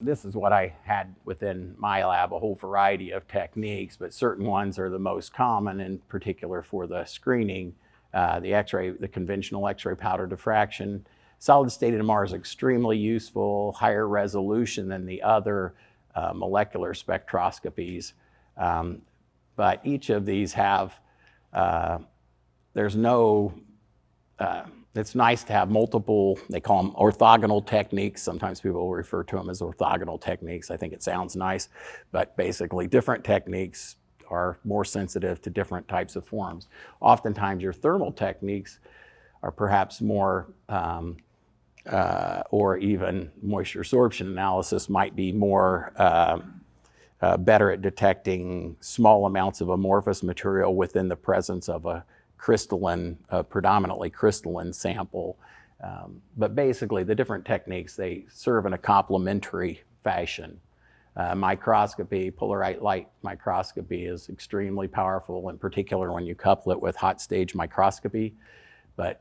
This is what I had within my lab, a whole variety of techniques, but certain ones are the most common, in particular for the screening. The X-ray, the conventional X-ray powder diffraction. Solid state NMR is extremely useful, higher resolution than the other molecular spectroscopies. But each of these have, there's no, it's nice to have multiple, they call them orthogonal techniques. Sometimes people refer to them as orthogonal techniques. I think it sounds nice, but basically different techniques are more sensitive to different types of forms. Oftentimes your thermal techniques are perhaps more, or even moisture absorption analysis might be more better at detecting small amounts of amorphous material within the presence of a crystalline, predominantly crystalline sample. But basically the different techniques, they serve in a complementary fashion. Microscopy, polarized light microscopy is extremely powerful, in particular when you couple it with hot stage microscopy. But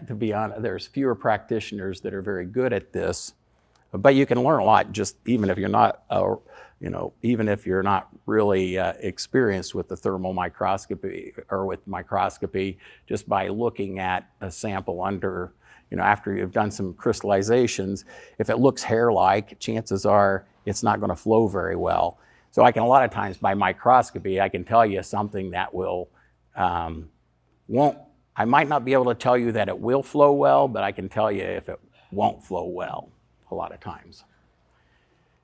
to be honest, there's fewer practitioners that are very good at this. But you can learn a lot just even if you're not, even if you're not really experienced with the thermal microscopy or with microscopy, just by looking at a sample under, after you've done some crystallizations, if it looks hair-like, chances are it's not going to flow very well. So I can, a lot of times by microscopy, I can tell you something that will, I might not be able to tell you that it will flow well, but I can tell you if it won't flow well a lot of times.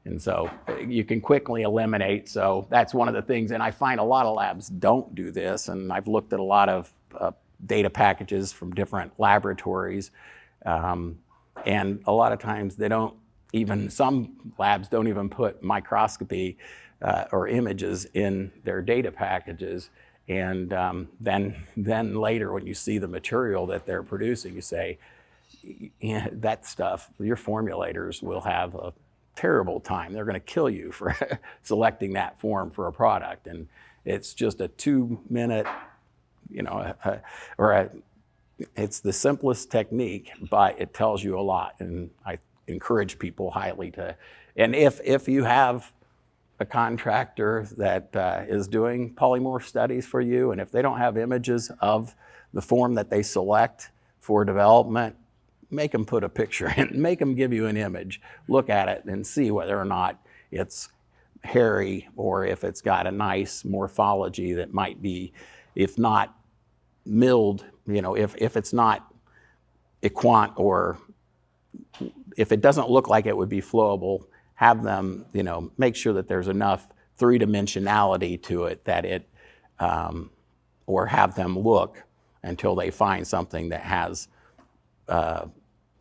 And so you can quickly eliminate, so that's one of the things, and I find a lot of labs don't do this, and I've looked at a lot of data packages from different laboratories, and a lot of times they don't even, some labs don't even put microscopy or images in their data packages, and then later when you see the material that they're producing, you say, yeah, that stuff, your formulators will have a terrible time. They're going to kill you for selecting that form for a product. And it's just a 2-minute, it's the simplest technique, but it tells you a lot. And I encourage people highly to, and if you have a contractor that is doing polymorph studies for you, and if they don't have images of the form that they select for development, make them put a picture in, make them give you an image, look at it and see whether or not it's hairy or if it's got a nice morphology that might be, if not milled, if it's not equant, or if it doesn't look like it would be flowable, have them, make sure that there's enough three-dimensionality to it that it, or have them look until they find something that has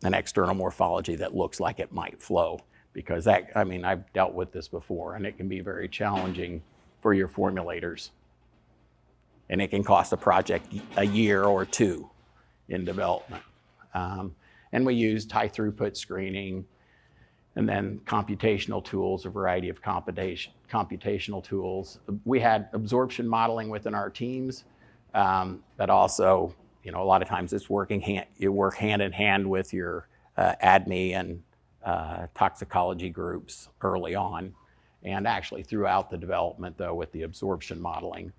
an external morphology that looks like it might flow. Because that, I've dealt with this before, and it can be very challenging for your formulators. And it can cost a project a year or 2 in development. And we used high throughput screening, and then computational tools, a variety of computational tools. We had absorption modeling within our teams, but also, a lot of times it's you work hand in hand with your ADME and toxicology groups early on, and actually throughout the development though with the absorption modeling.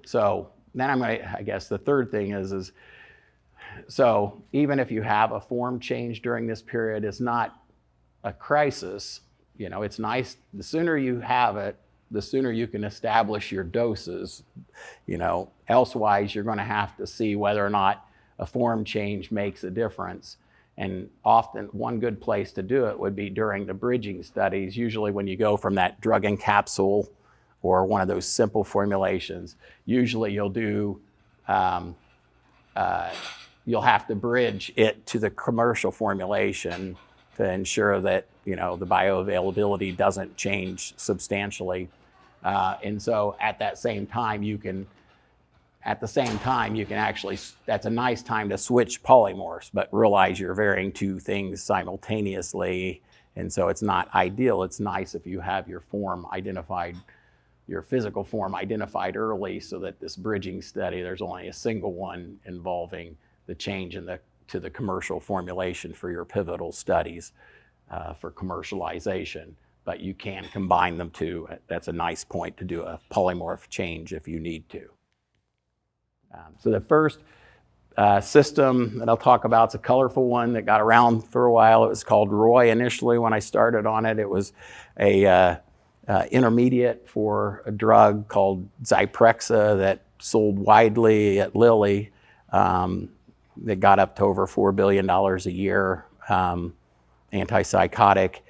So then I guess the third thing is so even if you have a form change during this period, it's not a crisis. It's nice, the sooner you have it, the sooner you can establish your doses. Elsewise you're going to have to see whether or not a form change makes a difference. And often one good place to do it would be during the bridging studies, usually when you go from that drug and capsule or one of those simple formulations. Usually you'll do, you'll have to bridge it to the commercial formulation to ensure that the bioavailability doesn't change substantially. And so at the same time you can actually, that's a nice time to switch polymorphs, but realize you're varying 2 things simultaneously. And so it's not ideal. It's nice if you have your form identified, your physical form identified early, so that this bridging study, there's only a single one involving the change to the commercial formulation for your pivotal studies. for commercialization, but you can combine them too. That's a nice point to do a polymorph change if you need to. So the first system that I'll talk about is a colorful one that got around for a while. It was called Roy initially when I started on it. It was a intermediate for a drug called Zyprexa that sold widely at Lilly. That got up to over $4 billion a year, antipsychotic.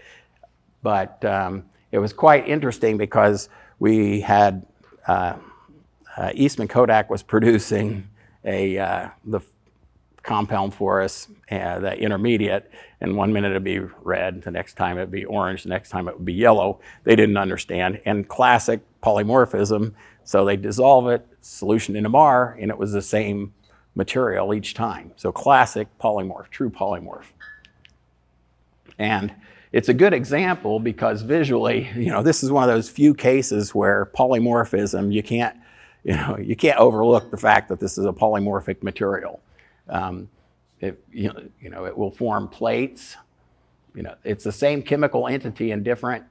But it was quite interesting because we had Eastman Kodak was producing the compound for us, the intermediate, and 1 minute it'd be red, the next time it'd be orange, the next time it would be yellow. They didn't understand. And classic polymorphism, so they dissolve it, solution in MR, and it was the same material each time. So classic polymorph, true polymorph. And it's a good example because visually, this is one of those few cases where polymorphism, you can't overlook the fact that this is a polymorphic material. It will form plates. It's the same chemical entity in different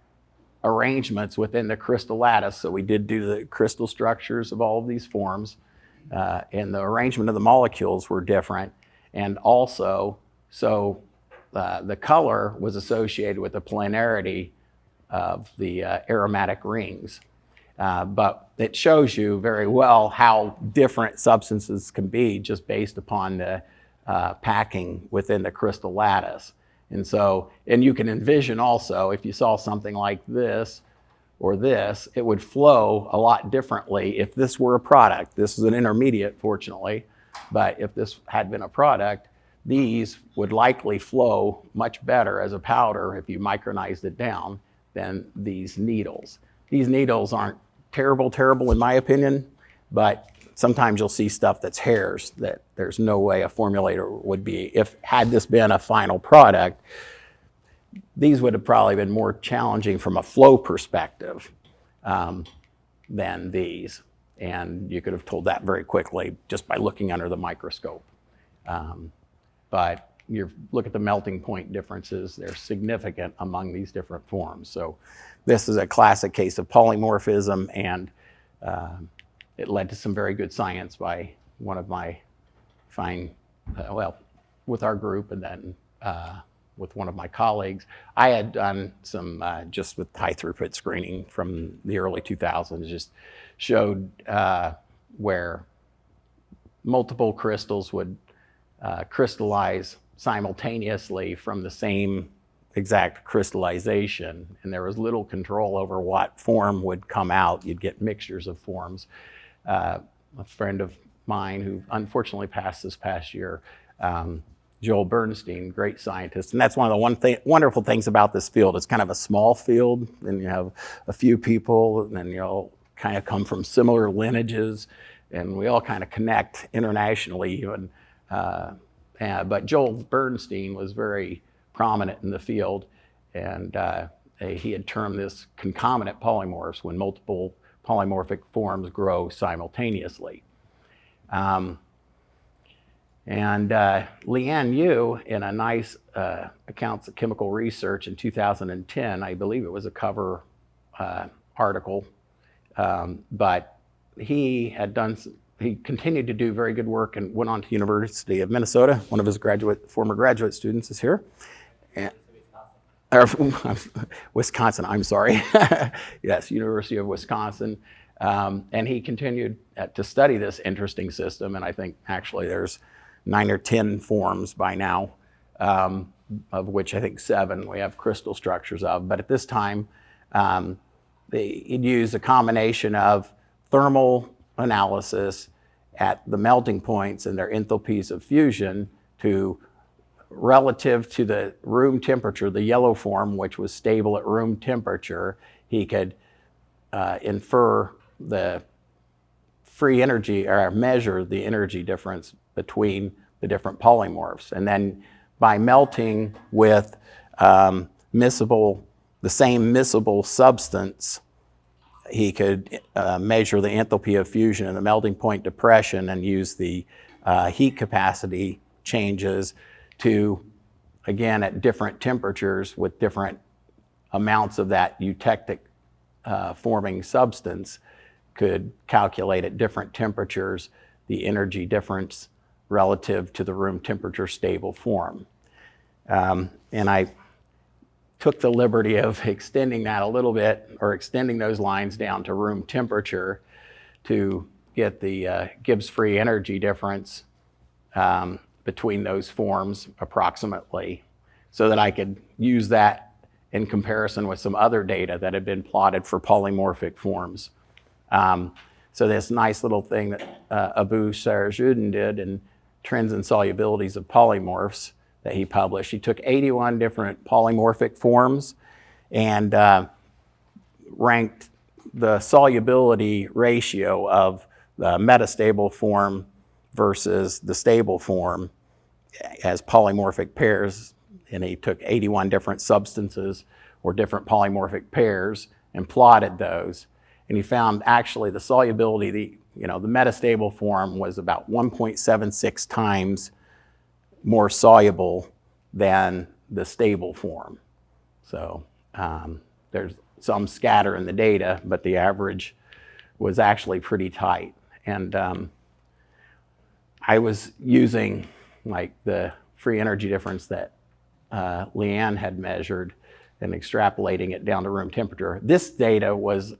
arrangements within the crystal lattice. So we did do the crystal structures of all of these forms, and the arrangement of the molecules were different. And also, the color was associated with the planarity of the aromatic rings. But it shows you very well how different substances can be just based upon the packing within the crystal lattice. And you can envision also, if you saw something like this or this, it would flow a lot differently if this were a product. This is an intermediate, fortunately, but if this had been a product, these would likely flow much better as a powder if you micronized it down than these needles. These needles aren't terrible in my opinion, but sometimes you'll see stuff that's hairs that there's no way a formulator would be. Had this been a final product, these would have probably been more challenging from a flow perspective than these. And you could have told that very quickly just by looking under the microscope. But you look at the melting point differences, they're significant among these different forms. So this is a classic case of polymorphism, and it led to some very good science by one of my with our group, and then with one of my colleagues. I had done some, just with high throughput screening from the early 2000s, just showed where multiple crystals would crystallize simultaneously from the same exact crystallization, and there was little control over what form would come out. You'd get mixtures of forms. A friend of mine who unfortunately passed this past year, Joel Bernstein, great scientist, and that's one of the wonderful things about this field. It's kind of a small field, and you have a few people, and then you all kind of come from similar lineages, and we all kind of connect internationally even. But Joel Bernstein was very prominent in the field, and he had termed this concomitant polymorphs, when multiple polymorphic forms grow simultaneously. Leanne Yu, in a nice Accounts of Chemical Research in 2010, I believe it was a cover article, but he continued to do very good work and went on to University of Minnesota. One of his former graduate students is here. Wisconsin, I'm sorry. Yes, University of Wisconsin. And he continued to study this interesting system, and I think actually there's 9 or 10 forms by now, of which I think 7 we have crystal structures of. But at this time, he'd use a combination of thermal analysis at the melting points and their enthalpies of fusion to relative to the room temperature, the yellow form, which was stable at room temperature. He could infer the free energy, or measure the energy difference between the different polymorphs. And then by melting with the same miscible substance, he could measure the enthalpy of fusion and the melting point depression, and use the heat capacity changes to again, at different temperatures with different amounts of that eutectic forming substance, could calculate at different temperatures the energy difference relative to the room temperature stable form. And I took the liberty of extending that a little bit, or extending those lines down to room temperature to get the Gibbs free energy difference between those forms approximately, so that I could use that in comparison with some other data that had been plotted for polymorphic forms. So this nice little thing that Abu Sarajuddin did in Trends and Solubilities of Polymorphs that he published. He took 81 different polymorphic forms and ranked the solubility ratio of the metastable form versus the stable form as polymorphic pairs. And he took 81 different substances or different polymorphic pairs and plotted those. And he found actually the solubility, the metastable form was about 1.76 times more soluble than the stable form. So there's some scatter in the data, but the average was actually pretty tight. And I was using like the free energy difference that Leanne had measured and extrapolating it down to room temperature. This data was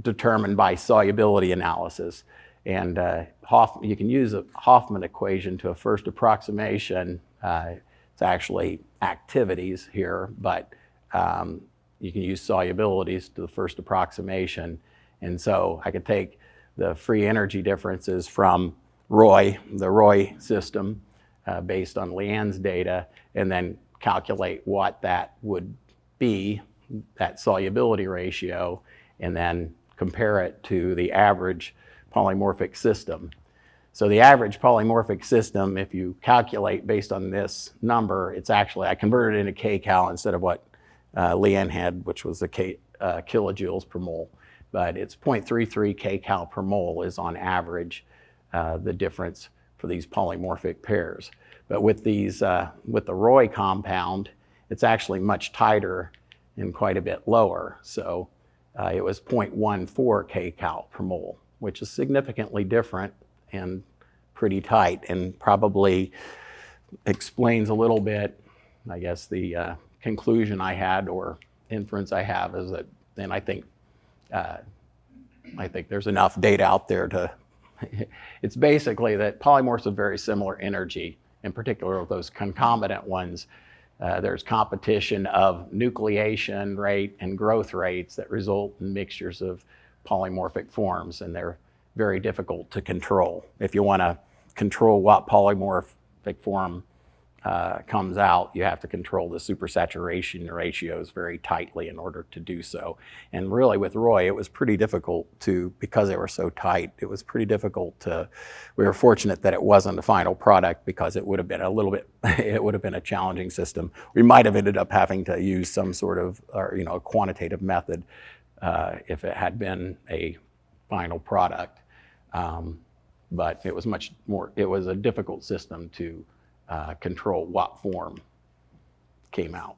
determined by solubility analysis. And you can use a Hoffman equation to a first approximation. It's actually activities here, but you can use solubilities to the first approximation. And so I could take the free energy differences from the Roy system based on Leanne's data, and then calculate what that would be, that solubility ratio, and then compare it to the average polymorphic system. So the average polymorphic system, if you calculate based on this number, it's actually, I converted it into kcal instead of what Leanne had, which was the kilojoules per mole. But it's 0.33 kcal per mole is on average the difference for these polymorphic pairs. But with these, with the Roy compound, it's actually much tighter and quite a bit lower. So it was 0.14 kcal per mole, which is significantly different and pretty tight, and probably explains a little bit, I guess, the conclusion I had or inference I have is that, and I think there's enough data out there to, it's basically that polymorphs have very similar energy, in particular of those concomitant ones. There's competition of nucleation rate and growth rates that result in mixtures of polymorphic forms, and they're very difficult to control. If you want to control what polymorphic form comes out, you have to control the supersaturation ratios very tightly in order to do so. And really with Roy, it was pretty difficult to, because they were so tight, it was pretty difficult to, we were fortunate that it wasn't a final product, because it would have been a little bit, it would have been a challenging system. We might have ended up having to use some sort of, a quantitative method if it had been a final product. But it was much more, it was a difficult system to control what form came out.